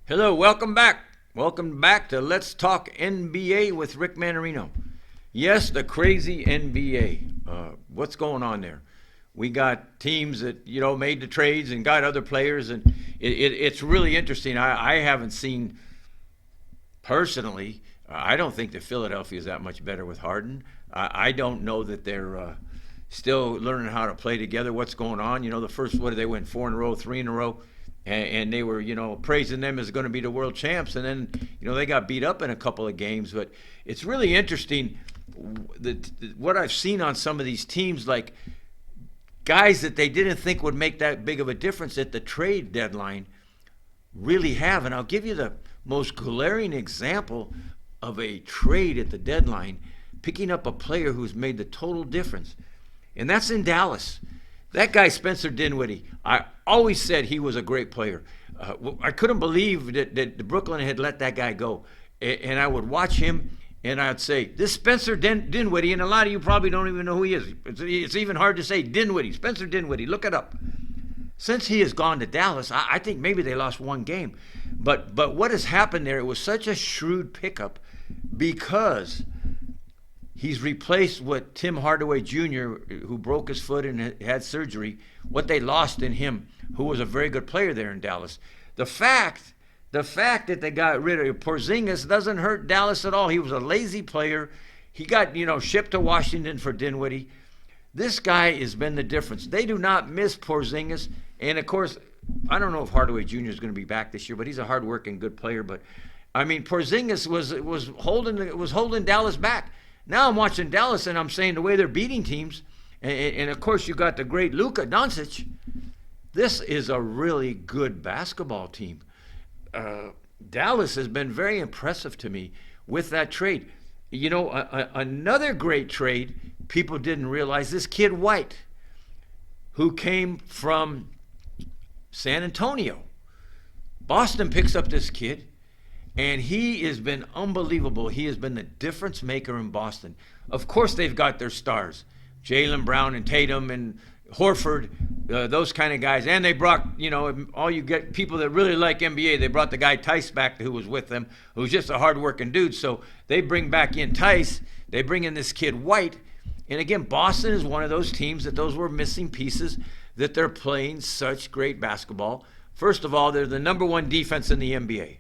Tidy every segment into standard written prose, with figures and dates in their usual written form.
Hello, welcome back. Welcome back to Let's Talk NBA with Rick Manarino. Yes, the crazy NBA. What's going on there? We got teams that made the trades and got other players, and it's really interesting. I haven't seen personally. I don't think that Philadelphia is that much better with Harden. I don't know that they're still learning how to play together. What's going on? The first what did they win? 4 in a row, 3 in a row. And they were, praising them as going to be the world champs. And then, they got beat up in a couple of games. But it's really interesting what I've seen on some of these teams, like guys that they didn't think would make that big of a difference at the trade deadline really have. And I'll give you the most glaring example of a trade at the deadline, picking up a player who's made the total difference. And that's in Dallas. That guy, Spencer Dinwiddie, I always said he was a great player. I couldn't believe that Brooklyn had let that guy go. And I would watch him, and I'd say, this Spencer Dinwiddie, and a lot of you probably don't even know who he is. It's even hard to say Dinwiddie, Spencer Dinwiddie. Look it up. Since he has gone to Dallas, I think maybe they lost one game. But what has happened there, it was such a shrewd pickup because he's replaced what Tim Hardaway Jr., who broke his foot and had surgery, what they lost in him, who was a very good player there in Dallas. The fact that they got rid of Porzingis doesn't hurt Dallas at all. He was a lazy player. He got, shipped to Washington for Dinwiddie. This guy has been the difference. They do not miss Porzingis. And, of course, I don't know if Hardaway Jr. is going to be back this year, but he's a hard-working, good player. But, I mean, Porzingis was holding Dallas back. Now I'm watching Dallas, and I'm saying the way they're beating teams, and of course you got the great Luka Doncic. This is a really good basketball team. Dallas has been very impressive to me with that trade. Another great trade people didn't realize, this kid White, who came from San Antonio. Boston picks up this kid. And he has been unbelievable. He has been the difference maker in Boston. Of course, they've got their stars, Jaylen Brown and Tatum and Horford, those kind of guys. And they brought, all you get people that really like NBA. They brought the guy Tice back who was with them, who's just a hard-working dude. So they bring back in Tice. They bring in this kid White. And again, Boston is one of those teams that those were missing pieces, that they're playing such great basketball. First of all, they're the number one defense in the NBA.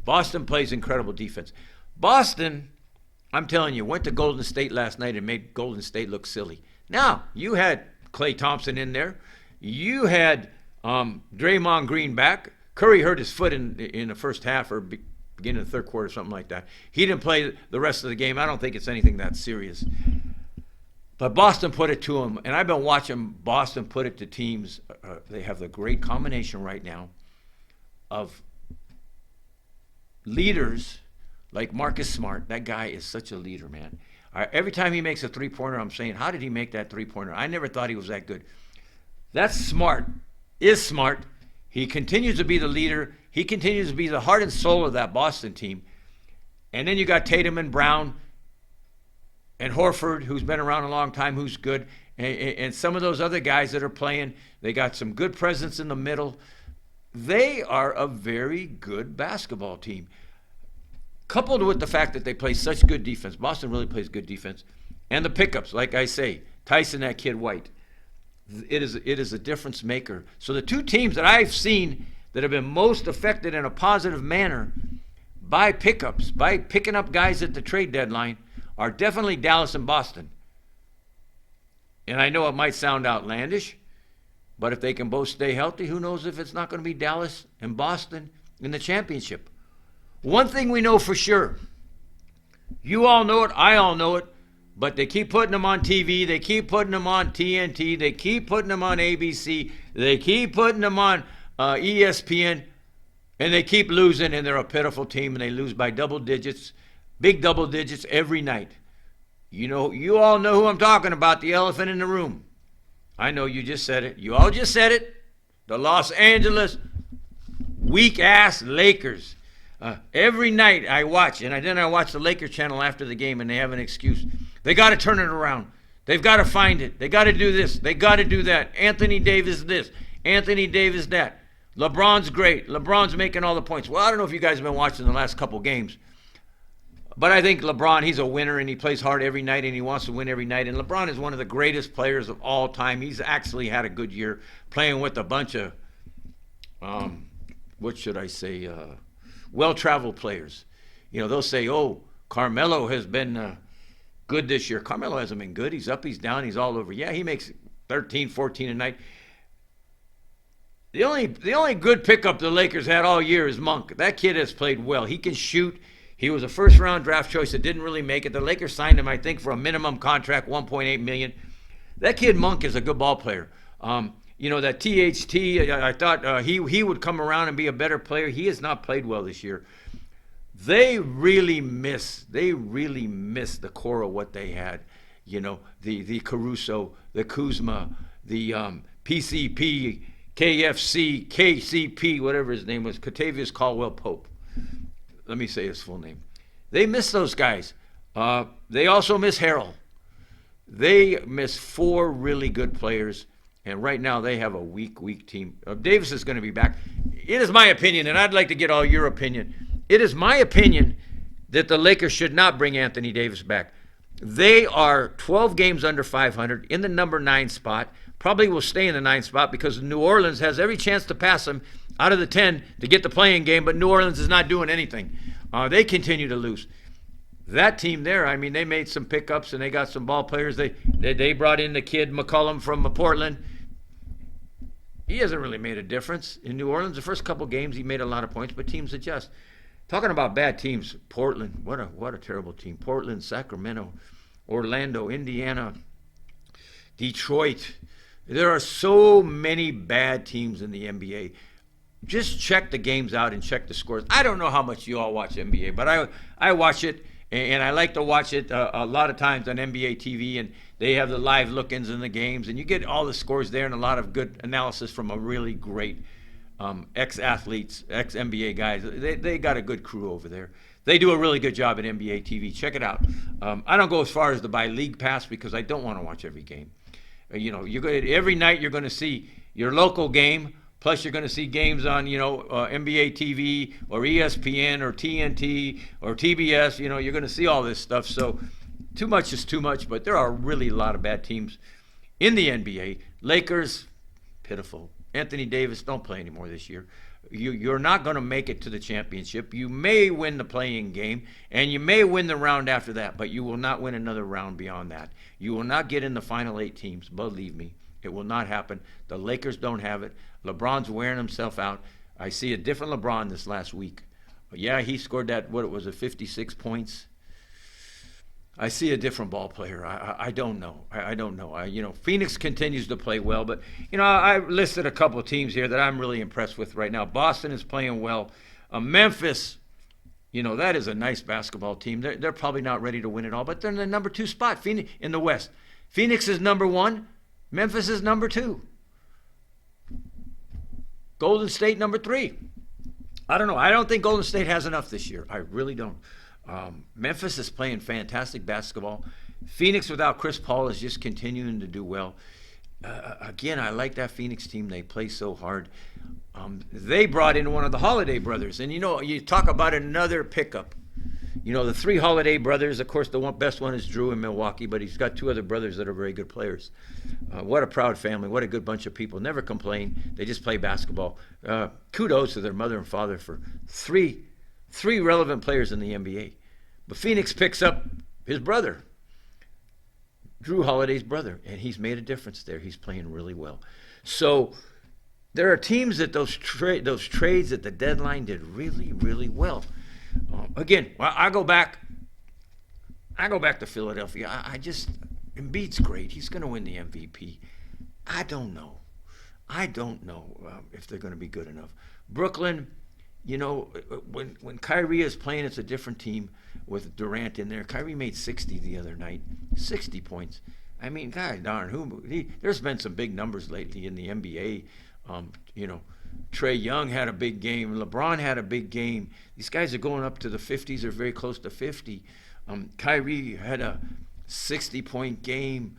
Boston plays incredible defense. Boston, I'm telling you, went to Golden State last night and made Golden State look silly. Now, you had Klay Thompson in there. You had Draymond Green back. Curry hurt his foot in the first half or beginning of the third quarter, something like that. He didn't play the rest of the game. I don't think it's anything that serious. But Boston put it to him, and I've been watching Boston put it to teams. They have the great combination right now of leaders like Marcus Smart. That guy is such a leader, man. Every time he makes a three-pointer, I'm saying, how did he make that three-pointer? I never thought he was that good. That's smart. He continues to be the leader. He continues to be the heart and soul of that Boston team. And then you got Tatum and Brown and Horford, who's been around a long time, who's good. And some of those other guys that are playing, they got some good presence in the middle. They are a very good basketball team. Coupled with the fact that they play such good defense, Boston really plays good defense, and the pickups, like I say, Tyson, that kid White, it is a difference maker. So the two teams that I've seen that have been most affected in a positive manner by pickups, by picking up guys at the trade deadline, are definitely Dallas and Boston. And I know it might sound outlandish, but if they can both stay healthy, who knows if it's not going to be Dallas and Boston in the championship. One thing we know for sure, you all know it, I all know it, but they keep putting them on TV, they keep putting them on TNT, they keep putting them on ABC, they keep putting them on ESPN, and they keep losing, and they're a pitiful team, and they lose by double digits, big double digits every night. You all know who I'm talking about, the elephant in the room. I know you just said it. You all just said it. The Los Angeles weak-ass Lakers. Every night I watch, and then I watch the Lakers channel after the game, and they have an excuse. They got to turn it around. They've got to find it. They got to do this. They got to do that. Anthony Davis this. Anthony Davis that. LeBron's great. LeBron's making all the points. Well, I don't know if you guys have been watching the last couple games, but I think LeBron, he's a winner, and he plays hard every night, and he wants to win every night. And LeBron is one of the greatest players of all time. He's actually had a good year playing with a bunch of, what should I say, well-traveled players. You know, they'll say, oh, Carmelo has been good this year. Carmelo hasn't been good. He's up, he's down, he's all over. Yeah, he makes 13, 14 a night. The only good pickup the Lakers had all year is Monk. That kid has played well. He can shoot. He was a first-round draft choice that didn't really make it. The Lakers signed him, I think, for a minimum contract, $1.8 million. That kid Monk is a good ball player. You know, that THT, I thought he would come around and be a better player. He has not played well this year. They really miss the core of what they had. You know, the Caruso, the Kuzma, the PCP, KFC, KCP, whatever his name was, Katavious Caldwell Pope. Let me say his full name. They miss those guys. They also miss Harrell. They miss 4 really good players, and right now they have a weak team. Davis is going to be back. It is my opinion, and I'd like to get all your opinion. It is my opinion that the Lakers should not bring Anthony Davis back. They are 12 games under 500 in the number 9 spot. Probably will stay in the 9th spot because New Orleans has every chance to pass them out of the 10 to get the play-in game, but New Orleans is not doing anything. They continue to lose. That team there, I mean, they made some pickups and they got some ball players. They brought in the kid McCollum from Portland. He hasn't really made a difference in New Orleans. The first couple games he made a lot of points, but teams adjust. Talking about bad teams, Portland, what a terrible team. Portland, Sacramento, Orlando, Indiana, Detroit. There are so many bad teams in the NBA. Just check the games out and check the scores. I don't know how much you all watch NBA, but I watch it, and I like to watch it a lot of times on NBA TV, and they have the live look-ins in the games, and you get all the scores there and a lot of good analysis from a really great ex-athletes, ex-NBA guys. They got a good crew over there. They do a really good job at NBA TV. Check it out. I don't go as far as to buy League Pass because I don't want to watch every game. You know, every night you're going to see your local game, plus you're going to see games on, NBA TV or ESPN or TNT or TBS. You know, you're going to see all this stuff. So too much is too much, but there are really a lot of bad teams in the NBA. Lakers, pitiful. Anthony Davis, don't play anymore this year. You're not going to make it to the championship. You may win the play-in game, and you may win the round after that, but you will not win another round beyond that. You will not get in the final 8 teams. Believe me, it will not happen. The Lakers don't have it. LeBron's wearing himself out. I see a different LeBron this last week. Yeah, he scored that, 56 points. I see a different ball player. I don't know. I don't know. Phoenix continues to play well, but I listed a couple of teams here that I'm really impressed with right now. Boston is playing well. Memphis, that is a nice basketball team. They're probably not ready to win it all, but they're in the number 2 spot in the West. Phoenix is number 1. Memphis is number 2. Golden State number 3. I don't know. I don't think Golden State has enough this year. I really don't. Memphis is playing fantastic basketball. Phoenix without Chris Paul is just continuing to do well. Again, I like that Phoenix team. They play so hard. They brought in one of the Holiday brothers. And, you talk about another pickup. The 3 Holiday brothers, of course, the best one is Drew in Milwaukee, but he's got 2 other brothers that are very good players. What a proud family. What a good bunch of people. Never complain. They just play basketball. Kudos to their mother and father for three relevant players in the NBA. But Phoenix picks up his brother, Drew Holiday's brother, and he's made a difference there. He's playing really well. So there are teams that those trades at the deadline did really, really well. Again, I go back to Philadelphia. Embiid's great. He's going to win the MVP. I don't know if they're going to be good enough. Brooklyn, when Kyrie is playing, it's a different team with Durant in there. Kyrie made 60 the other night, 60 points. I mean, God darn, there's been some big numbers lately in the NBA. Trae Young had a big game. LeBron had a big game. These guys are going up to the 50s or very close to 50. Kyrie had a 60-point game.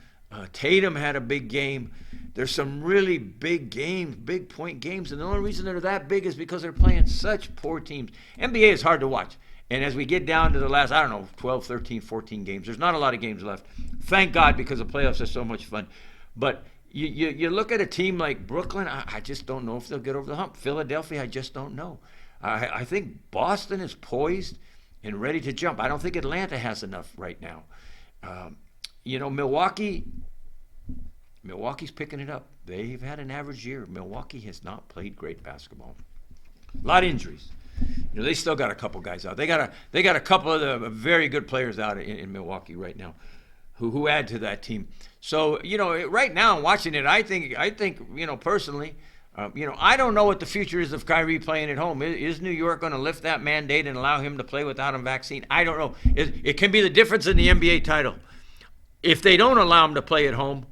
Tatum had a big game. There's some really big games, big point games, and the only reason they're that big is because they're playing such poor teams. NBA is hard to watch. And as we get down to the last, 12, 13, 14 games, there's not a lot of games left. Thank God, because the playoffs are so much fun. But you look at a team like Brooklyn, I just don't know if they'll get over the hump. Philadelphia, I just don't know. I think Boston is poised and ready to jump. I don't think Atlanta has enough right now. Milwaukee's picking it up. They've had an average year. Milwaukee has not played great basketball. A lot of injuries. They still got a couple guys out. They got a couple of the very good players out in Milwaukee right now, who add to that team. So right now watching it, I think personally, I don't know what the future is of Kyrie playing at home. Is New York going to lift that mandate and allow him to play without a vaccine? I don't know. It can be the difference in the NBA title. If they don't allow him to play at home,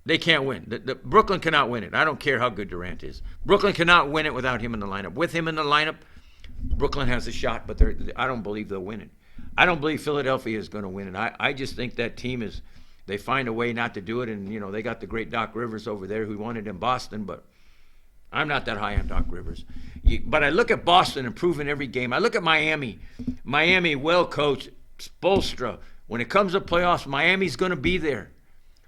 they can't win. Brooklyn cannot win it. I don't care how good Durant is. Brooklyn cannot win it without him in the lineup. With him in the lineup, Brooklyn has a shot, but I don't believe they'll win it. I don't believe Philadelphia is going to win it. I just think that team they find a way not to do it, and they got the great Doc Rivers over there who won it in Boston, but I'm not that high on Doc Rivers. But I look at Boston improving every game. I look at Miami. Miami, well coached, Spoelstra. When it comes to playoffs, Miami's going to be there.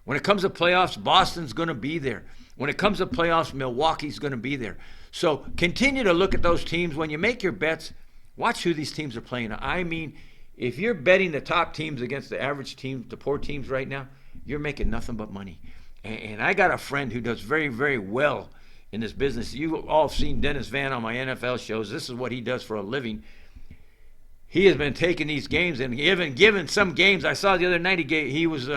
When it comes to playoffs, Boston's going to be there. When it comes to playoffs, Milwaukee's going to be there. So continue to look at those teams. When you make your bets, watch who these teams are playing. I mean, if you're betting the top teams against the average teams, the poor teams right now, you're making nothing but money. And I got a friend who does very, very well in this business. You've all seen Dennis Van on my NFL shows. This is what he does for a living. He has been taking these games and even given some games. I saw the other night he was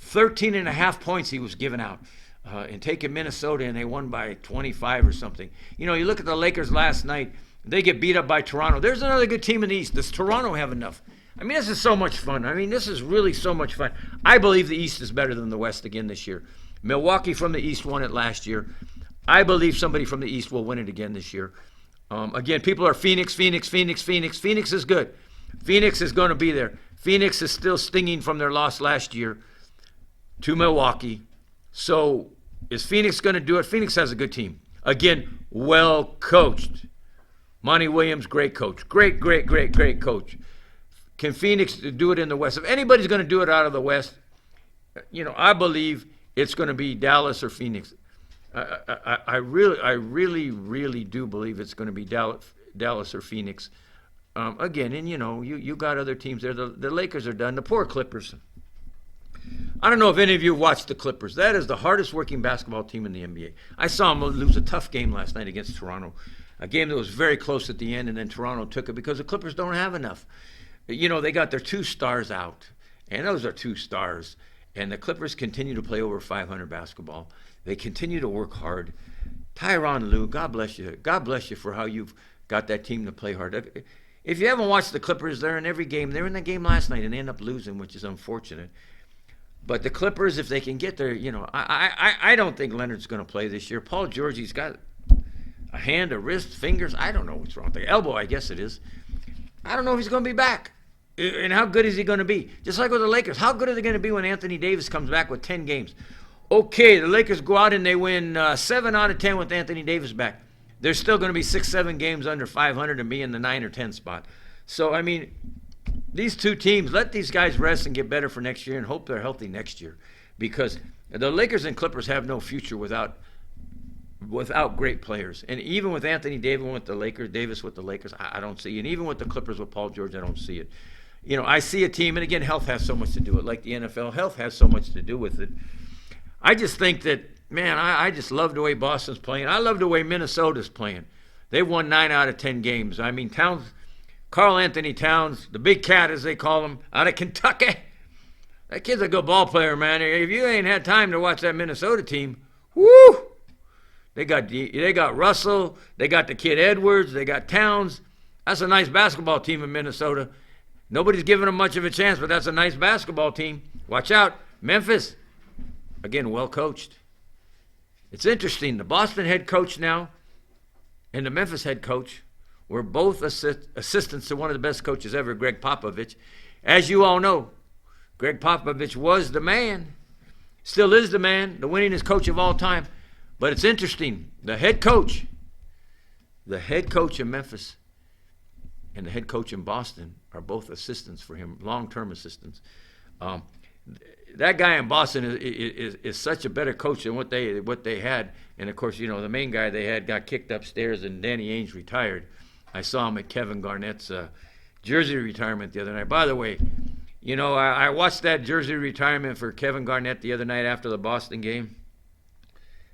13 and a half points he was giving out and taking Minnesota, and they won by 25 or something. You look at the Lakers last night. They get beat up by Toronto. There's another good team in the East. Does Toronto have enough? I mean, this is so much fun. This is really so much fun. I believe the East is better than the West again this year. Milwaukee from the East won it last year. I believe somebody from the East will win it again this year. Again, people are Phoenix. Phoenix is good. Phoenix is going to be there. Phoenix is still stinging from their loss last year to Milwaukee. So is Phoenix going to do it? Phoenix has a good team. Again, well coached. Monty Williams, great coach. Great coach. Can Phoenix do it in the West? If anybody's going to do it out of the West, I believe it's going to be Dallas or Phoenix. I really do believe it's going to be Dallas or Phoenix. Again, and you got other teams there. The Lakers are done. The poor Clippers. I don't know if any of you watched the Clippers. That is the hardest working basketball team in the NBA. I saw them lose a tough game last night against Toronto. A game that was very close at the end, and then Toronto took it because the Clippers don't have enough. They got their two stars out, and those are two stars. And the Clippers continue to play over 500 basketball. They continue to work hard. Tyronn Lue, God bless you. God bless you for how you've got that team to play hard. If you haven't watched the Clippers, they're in every game. They were in the game last night, and they end up losing, which is unfortunate. But the Clippers, if they can get there, I don't think Leonard's going to play this year. Paul George, he's got a hand, a wrist, fingers. I don't know what's wrong with the elbow, I guess it is. I don't know if he's going to be back. And how good is he going to be? Just like with the Lakers, how good are they going to be when Anthony Davis comes back with 10 games? Okay, the Lakers go out and they win 7 out of 10 with Anthony Davis back. They're still going to be 6-7 games under 500 and be in the 9 or 10 spot. So, these two teams, let these guys rest and get better for next year and hope they're healthy next year. Because the Lakers and Clippers have no future without great players. And even with Anthony Davis with the Lakers, I don't see it. And even with the Clippers with Paul George, I don't see it. I see a team, and again, health has so much to do with it. Like the NFL, health has so much to do with it. I just think that, man, I just love the way Boston's playing. I love the way Minnesota's playing. They've won 9 out of 10 games. Karl Anthony Towns, the big cat as they call him, out of Kentucky. That kid's a good ball player, man. If you ain't had time to watch that Minnesota team, whoo! They got Russell, they got the kid Edwards, they got Towns. That's a nice basketball team in Minnesota. Nobody's giving them much of a chance, but that's a nice basketball team. Watch out. Memphis, again, well coached. It's interesting. The Boston head coach now and the Memphis head coach were both assistants to one of the best coaches ever, Greg Popovich. As you all know, Greg Popovich was the man, still is the man, the winningest coach of all time. But it's interesting. The head coach in Memphis and the head coach in Boston are both assistants for him, long-term assistants. That guy in Boston is such a better coach than what they had. And, of course, the main guy they had got kicked upstairs and Danny Ainge retired. I saw him at Kevin Garnett's jersey retirement the other night. By the way, I watched that jersey retirement for Kevin Garnett the other night after the Boston game.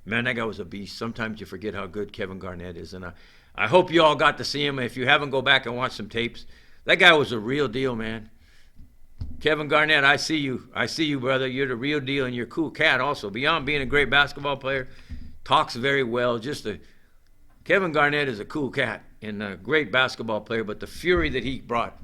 Man, that guy was a beast. Sometimes you forget how good Kevin Garnett is. And I hope you all got to see him. If you haven't, go back and watch some tapes. That guy was a real deal, man. Kevin Garnett, I see you. I see you, brother. You're the real deal, and you're a cool cat also. Beyond being a great basketball player, talks very well. Kevin Garnett is a cool cat and a great basketball player, but the fury that he brought,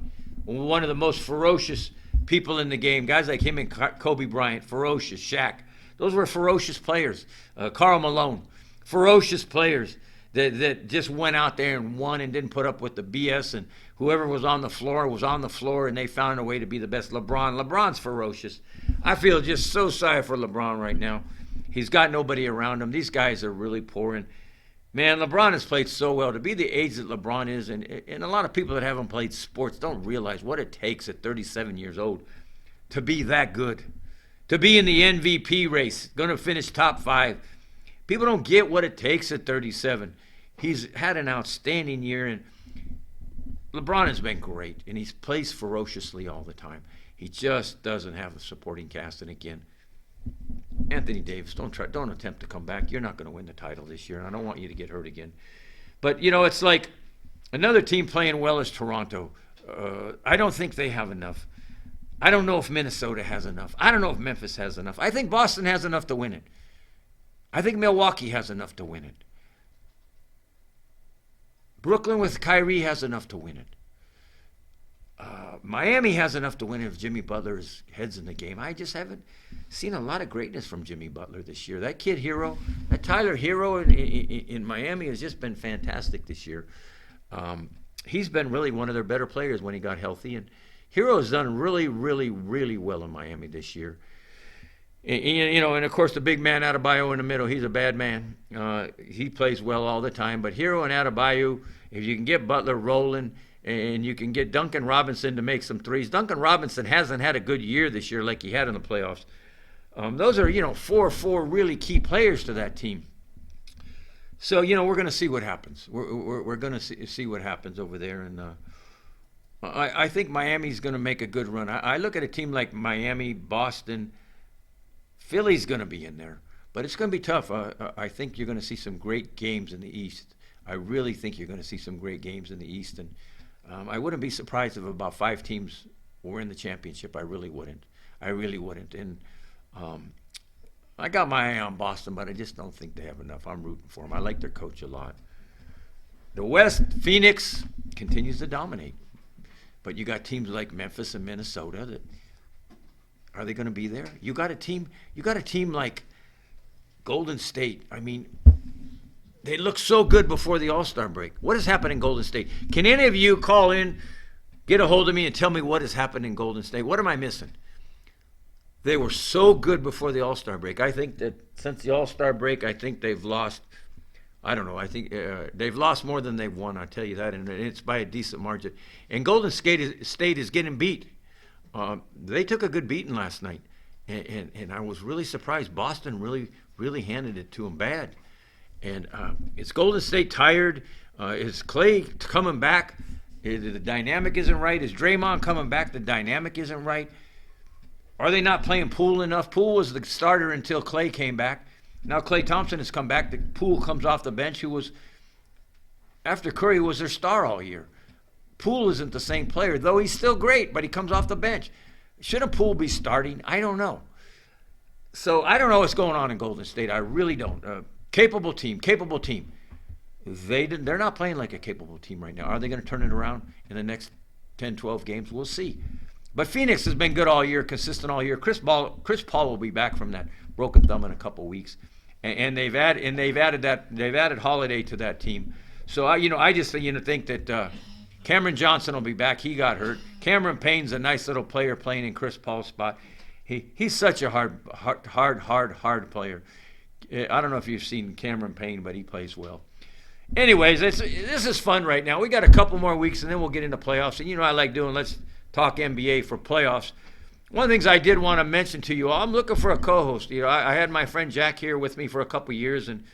one of the most ferocious people in the game, guys like him and Kobe Bryant, ferocious, Shaq. Those were ferocious players. Karl Malone, ferocious players that just went out there and won and didn't put up with the BS, and whoever was on the floor, and they found a way to be the best. LeBron's ferocious. I feel just so sorry for LeBron right now. He's got nobody around him. These guys are really poor, and man, LeBron has played so well. To be the age that LeBron is, and a lot of people that haven't played sports don't realize what it takes at 37 years old to be that good, to be in the MVP race, going to finish top 5. People don't get what it takes at 37. He's had an outstanding year, and LeBron has been great, and he plays ferociously all the time. He just doesn't have a supporting cast. And again, Anthony Davis, don't attempt to come back. You're not going to win the title this year, and I don't want you to get hurt again. But, it's like another team playing well is Toronto. I don't think they have enough. I don't know if Minnesota has enough. I don't know if Memphis has enough. I think Boston has enough to win it. I think Milwaukee has enough to win it. Brooklyn with Kyrie has enough to win it. Miami has enough to win it if Jimmy Butler's head's in the game. I just haven't seen a lot of greatness from Jimmy Butler this year. That kid Hero, that Tyler Hero in Miami has just been fantastic this year. He's been really one of their better players when he got healthy. And Hero has done really, really, really well in Miami this year. And of course the big man Adebayo in the middle, he's a bad man. He plays well all the time. But Hero and Adebayo, if you can get Butler rolling and you can get Duncan Robinson to make some threes. Duncan Robinson hasn't had a good year this year like he had in the playoffs. Those are, four really key players to that team. So, we're going to see what happens. We're going to see what happens over there. And I think Miami's going to make a good run. I look at a team like Miami, Boston, Philly's going to be in there, but it's going to be tough. I think you're going to see some great games in the East. I really think you're going to see some great games in the East, and I wouldn't be surprised if about 5 teams were in the championship. I really wouldn't. And I got my eye on Boston, but I just don't think they have enough. I'm rooting for them. I like their coach a lot. The West, Phoenix continues to dominate, but you got teams like Memphis and Minnesota that. Are they going to be there? You got a team like Golden State. I mean, they look so good before the All-Star break. What has happened in Golden State? Can any of you call in, get a hold of me, and tell me what has happened in Golden State? What am I missing? They were so good before the All-Star break. I think that since the All-Star break, I think they've lost, I don't know, I think they've lost more than they've won, I'll tell you that, and it's by a decent margin. And Golden State is getting beat. They took a good beating last night, and I was really surprised. Boston really handed it to them bad. And is Golden State tired? Is Clay coming back? The dynamic isn't right. Is Draymond coming back? The dynamic isn't right. Are they not playing Poole enough? Poole was the starter until Clay came back. Now Klay Thompson has come back. The Poole comes off the bench, who was, after Curry, was their star all year. Poole isn't the same player, though he's still great, but he comes off the bench. Shouldn't Poole be starting? I don't know. So I don't know what's going on in Golden State. I really don't. Capable team. They're not playing like a capable team right now. Are they going to turn it around in the next 10, 12 games? We'll see. But Phoenix has been good all year, consistent all year. Chris Paul will be back from that broken thumb in a couple weeks, and they've added Holiday to that team. So I just think that Cameron Johnson will be back. He got hurt. Cameron Payne's a nice little player playing in Chris Paul's spot. He's such a hard player. I don't know if you've seen Cameron Payne, but he plays well. Anyways, this is fun right now. We got a couple more weeks, and then we'll get into playoffs. And I like doing Let's Talk NBA for playoffs. One of the things I did want to mention to you all, I'm looking for a co-host. I had my friend Jack here with me for a couple years, and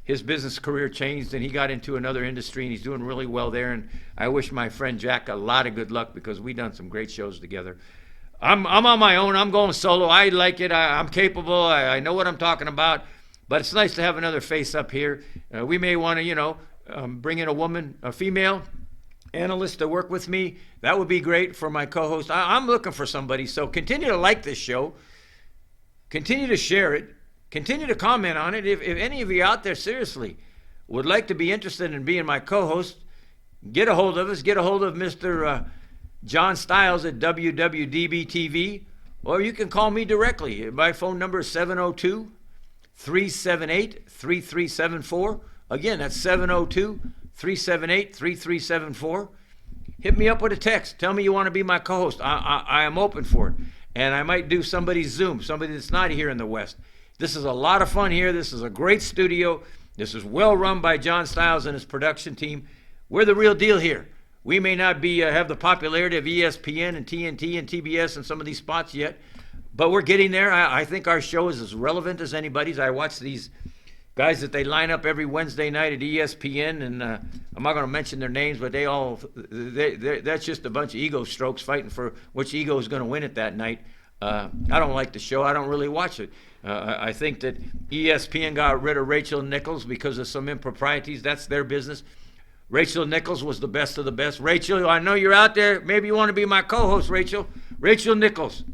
his business career changed, and he got into another industry, and he's doing really well there. And I wish my friend Jack a lot of good luck because we've done some great shows together. I'm on my own. I'm going solo. I like it. I'm capable. I know what I'm talking about. But it's nice to have another face up here. We may want to, bring in a female analyst to work with me. That would be great for my co-host. I'm looking for somebody. So continue to like this show. Continue to share it. Continue to comment on it. If any of you out there seriously would like to be interested in being my co-host, get a hold of us. Get a hold of Mr. John Styles at WWDBTV, or you can call me directly. My phone number is 702-378-3374. Again, that's 702-378-3374. Hit me up with a text. Tell me you want to be my co-host. I am open for it. And I might do somebody's Zoom, somebody that's not here in the West. This is a lot of fun here. This is a great studio. This is well run by John Styles and his production team. We're the real deal here. We may not be have the popularity of ESPN and TNT and TBS and some of these spots yet, but we're getting there. I think our show is as relevant as anybody's. I watch these guys that they line up every Wednesday night at ESPN, and I'm not going to mention their names, but that's just a bunch of ego strokes fighting for which ego is going to win it that night. I don't like the show. I don't really watch it. I think that ESPN got rid of Rachel Nichols because of some improprieties. That's their business. Rachel Nichols was the best of the best. Rachel, I know you're out there. Maybe you want to be my co-host, Rachel. Rachel Nichols.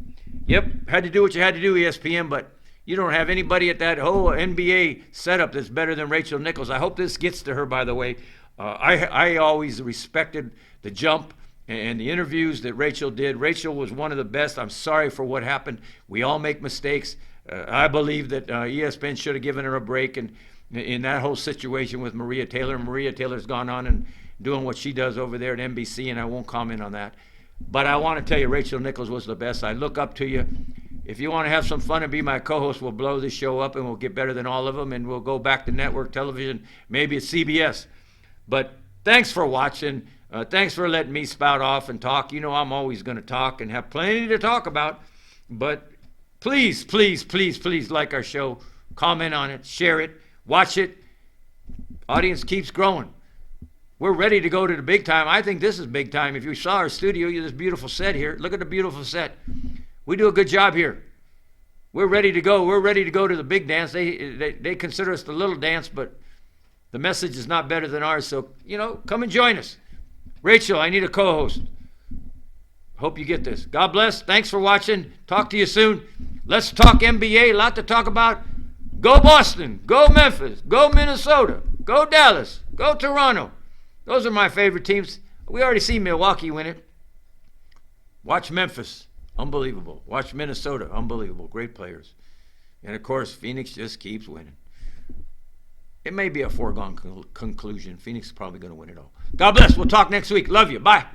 Yep, had to do what you had to do, ESPN, but you don't have anybody at that whole NBA setup that's better than Rachel Nichols. I hope this gets to her, by the way. I always respected the jump and the interviews that Rachel did. Rachel was one of the best. I'm sorry for what happened. We all make mistakes. I believe that ESPN should have given her a break, and in that whole situation with Maria Taylor. Maria Taylor's gone on and doing what she does over there at NBC, and I won't comment on that. But I want to tell you, Rachel Nichols was the best. I look up to you. If you want to have some fun and be my co-host, we'll blow this show up and we'll get better than all of them, and we'll go back to network television, maybe at CBS. But thanks for watching. Thanks for letting me spout off and talk. I'm always going to talk and have plenty to talk about. But please, please, please, please like our show. Comment on it. Share it. Watch it. Audience keeps growing. We're ready to go to the big time. I think this is big time. If you saw our studio, this beautiful set here. Look at the beautiful set. We do a good job here. We're ready to go. We're ready to go to the big dance. They consider us the little dance, but the message is not better than ours. So, come and join us. Rachel, I need a co-host. Hope you get this. God bless. Thanks for watching. Talk to you soon. Let's talk NBA. A lot to talk about. Go Boston. Go Memphis. Go Minnesota. Go Dallas. Go Toronto. Those are my favorite teams. We already see Milwaukee win it. Watch Memphis. Unbelievable. Watch Minnesota. Unbelievable. Great players. And, of course, Phoenix just keeps winning. It may be a foregone conclusion. Phoenix is probably going to win it all. God bless. We'll talk next week. Love you. Bye.